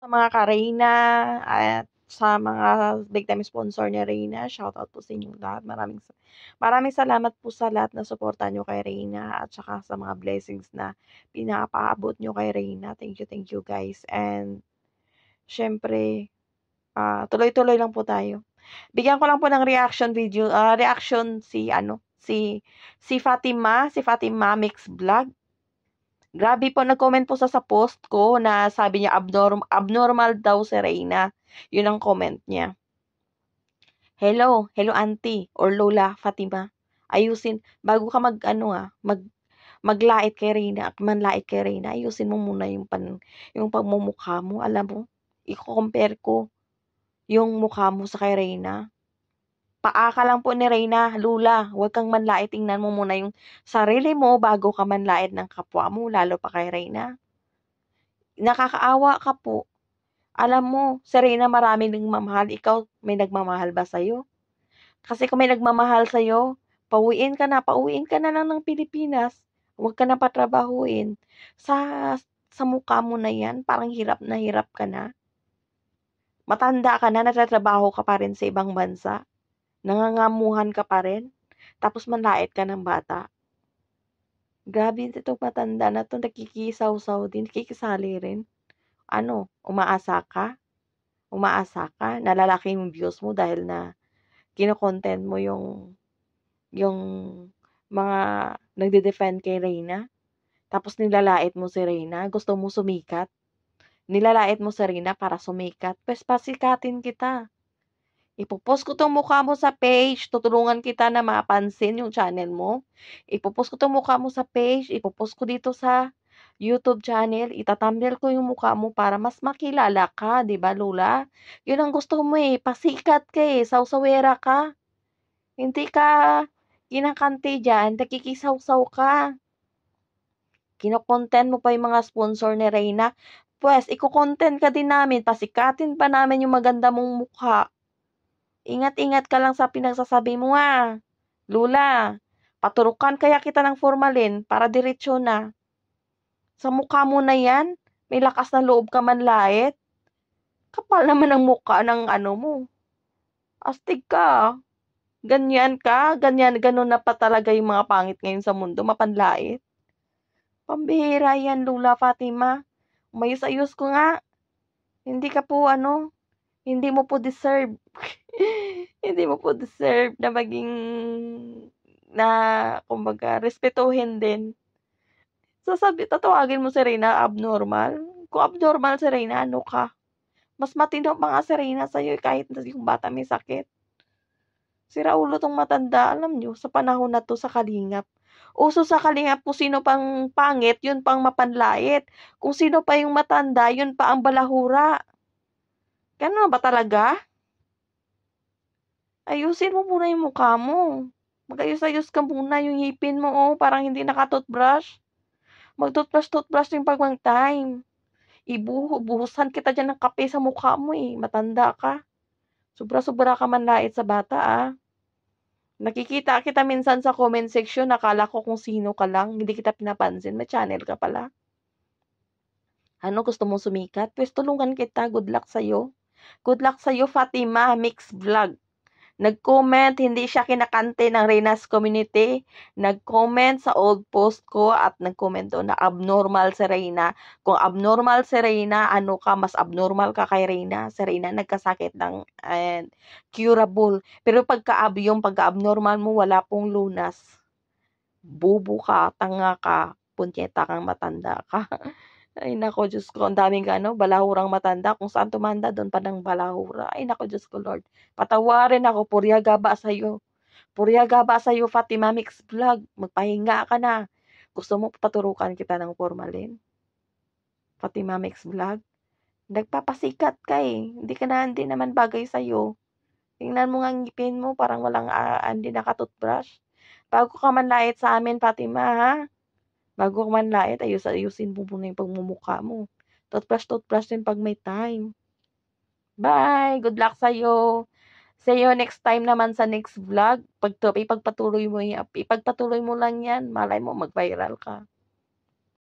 Sa mga ka-Reyna at sa mga big time sponsor ni Reyna, shoutout po sa inyong lahat. Maraming salamat po sa lahat na suporta nyo kay Reyna at saka sa mga blessings na pinapaabot nyo kay Reyna. Thank you guys. And syempre, tuloy-tuloy lang po tayo. Bigyan ko lang po ng reaction si Fatima Mix Vlog. Grabe po, nag-comment po sa post ko na sabi niya abnormal daw si Reyna. Yun ang comment niya. Hello auntie or Lola Fatima. Ayusin, bago ka maglait kay Reyna at manlait kay Reyna, ayusin mo muna yung pagmumukha mo. Alam mo, i-compare ko yung mukha mo sa kay Reyna. Paa ka lang po ni Reyna, Lula. Huwag kang manlait. Tingnan mo muna yung sarili mo bago ka manlait ng kapwa mo, lalo pa kay Reyna. Nakakaawa ka po. Alam mo, si Reyna marami nagmamahal. Ikaw, may nagmamahal ba sa'yo? Kasi kung may nagmamahal sa'yo, pauwiin ka na lang ng Pilipinas. Huwag ka na patrabahuin. Sa mukha mo na yan, parang hirap ka na. Matanda ka na, nagtatrabaho ka pa rin sa ibang bansa. Nangangamuhan ka pa rin. Tapos manlait ka ng bata. Grabe itong matanda na to, nakikisaw-saw din, nakikisali rin. Ano, umaasa ka? Na lalaki yung views mo dahil na kino-content mo yung mga nagde-defend kay Reyna. Tapos nilalait mo si Reyna, gusto mo sumikat. Nilalait mo si Reyna para sumikat. Pues pasikatin kita. Ipopost ko tong mukha mo sa page, tutulungan kita na mapansin yung channel mo. Ipopost ko tong mukha mo sa page, ipopost ko dito sa YouTube channel, itathumbnail ko yung mukha mo para mas makilala ka, 'di ba, Lola? 'Yun ang gusto mo pasikat ka sawsawera ka. Hindi ka kinakante diyan, nakikisawsaw ka. Kino-content mo pa yung mga sponsor ni Reyna. Pues, iko-content ka din namin, pasikatin pa namin yung maganda mong mukha. Ingat-ingat ka lang sa pinagsasabi mo Lula, paturukan kaya kita ng formalin para diretsyo na. Sa mukha mo na yan, may lakas na loob ka manlait. Kapal naman ang mukha ng mo. Astig ka. Ganyan ka, ganun na pa talaga yung mga pangit ngayon sa mundo, mapanlait. Pambihira yan, Lula Fatima. Umayos-ayos ko nga. Hindi ka po hindi mo po deserve. Hindi mo po deserve na kumbaga, respetuhin din. Tatawagin mo si Reyna abnormal? Kung abnormal si Reyna, ano ka? Mas matino pa nga si Reyna sa'yo kahit na yung bata may sakit. Si Raulo tong matanda, alam nyo, sa panahon na to sa Kalingap. Uso sa Kalingap, kung sino pang pangit, yun pang mapanlait. Kung sino pa yung matanda, yun pa ang balahura. Ganun ba talaga? Ayusin mo muna yung mukha mo. Mag-ayos-ayos ka muna yung ngipin mo, parang hindi naka-toothbrush. Mag-toothbrush yung pagmang time. Buhusan kita dyan ng kape sa mukha mo matanda ka. Sobra-sobra ka manlait sa bata Nakikita kita minsan sa comment section, nakala ko kung sino ka lang, hindi kita pinapansin, may channel ka pala. Ano, gusto mong sumikat? Pues tulungan kita, good luck sa'yo. Good luck sa'yo, Fatima Mix Vlog. Nag-comment, hindi siya kinakante ng Reyna's community. Nag-comment sa old post ko at nag-comment doon na abnormal si Reyna. Kung abnormal si Reyna, ano ka, mas abnormal ka kay Reyna. Si Reyna nagkasakit ng and curable. Pero yung pagka-abnormal mo, wala pong lunas. Bubo ka, tanga ka, punyeta kang matanda ka. Ay nako, Diyos ko, ang daming balahurang matanda. Kung saan tumanda, doon pa ng balahura. Ay nako, Diyos ko, Lord. Patawarin ako, puryaga sa'yo. Puryaga sa'yo, Fatima Mix Vlog. Magpahinga ka na. Gusto mo paturukan kita ng formalin? Fatima Mix Vlog. Nagpapasikat ka hindi naman bagay sa'yo. Tingnan mo nga ngipin mo, parang walang hindi naka-toothbrush. Bago ka manlait sa amin, Fatima, Bago ka manlait, ayusin mo muna yung pagmumukha mo. Toothbrush din pag may time. Bye! Good luck sa'yo! See you next time naman sa next vlog. Ipagpatuloy mo lang yan. Malay mo, mag-viral ka.